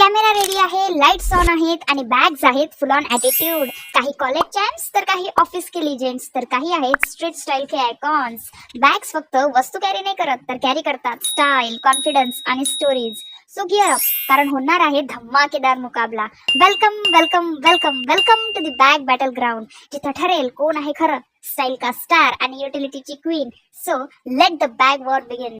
Camera ready आहे, lights on आहेत आणि बॅग्स आहेत फुल ऑन ॲटिट्यूड. काही कॉलेज चॅम्प्स तर काही ऑफिस के लिजेंड्स तर काही आहेत स्ट्रीट स्टाईल के आयकॉन्स. बॅग्स फक्त वस्तू कॅरी नाही करत तर कॅरी करतात स्टाईल, कॉन्फिडन्स आणि स्टोरीज. सो गिअर अप, कारण होणार आहे धमाकेदार मुकाबला. Welcome welcome welcome welcome to the bag battle ground, जिथं ठरेल कोण आहे खरं स्टाईल का स्टार आणि युटिलिटीची queen. So let the bag war begin.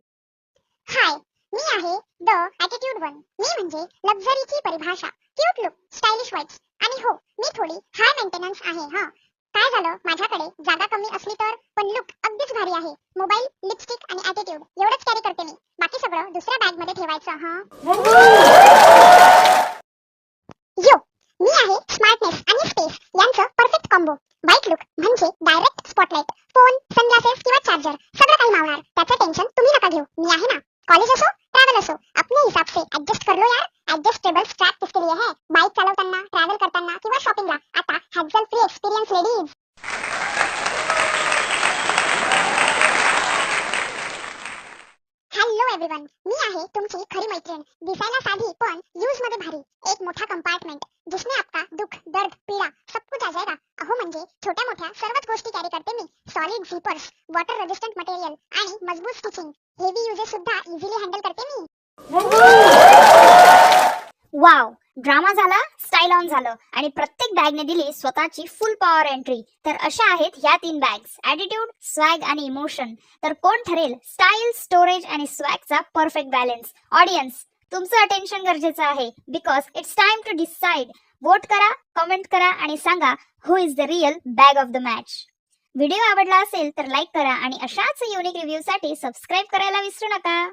Hi, मी आहे द ॲटिट्यूड वन. मी म्हणजे लक्झरीची परिभाषा. क्यूट लुक, स्टायलिश वाइब्स आणि हो, मी थोडी हाय मेंटेनन्स आहे. काय झालं, माझ्याकडे जागा कमी असली तर, पण लुक अगदीच भारी आहे. मोबाईल, लिपस्टिक आणि ॲटिट्यूड एवढंच कॅरी करते मी. बाकी सगळं दुसऱ्या बॅग मध्ये ठेवायचं. यो, मी आहे स्मार्टनेस आणि स्पेस यांचं परफेक्ट कॉम्बो. बाईक लुक म्हणजे डायरेक्ट स्पॉटलाइट. फोन, सनग्लासेस किंवा चार्जर सगळं काही मावणार. त्याचं टेन्शन तुम्ही नका घेऊ, मी आहे ना. कॉलेज असो, ट्रैवल असो, अपने हिसाब से एडजस्ट कर लो यार. एडजस्टेबल स्ट्रैप किसके लिए है? बाइक चालवताना, ट्रैवल करताना किंवा शॉपिंगला आता hassle free experience ladies. Hello everyone, मी आहे तुमची खरी मैत्रीण. दिसायला साधी पण यूज मध्ये भारी. एक मोठा कंपार्टमेंट जिसमें आपका दुख, दर्द, पीड़ा सब कुछ आ जाएगा. अहो म्हणजे छोट्या मोठ्या सर्वच गोष्टी कॅरी करते मी. सॉलिड झिपर्स, वॉटर रेजिस्टंट मटेरियल आणि मजबूत स्टिचिंग. हेवी युजेस सुद्धा इझिली हँडल करते मी. वाव, ड्रामा झाला, स्टाईल ऑन झालं आणि प्रत्येक बॅगने दिली स्वतःची फुल पॉवर एंट्री. तर अशा आहेत ह्या 3 बॅग्स, ॲटिट्यूड, स्वॅग आणि इमोशन. तर कोण ठरेल स्टाईल, स्टोरेज आणि स्वॅगचा परफेक्ट बॅलन्स? ऑडियन्स, तुमचं अटेन्शन गरजेचं आहे, because it's time to decide. Vote करा, कमेंट करा आणि सांगा who is the real bag of the match. Video आवडला असेल तर लाईक करा आणि अशाच युनिक रिव्ह्यूसाठी सबस्क्राईब करायला विसरू नका.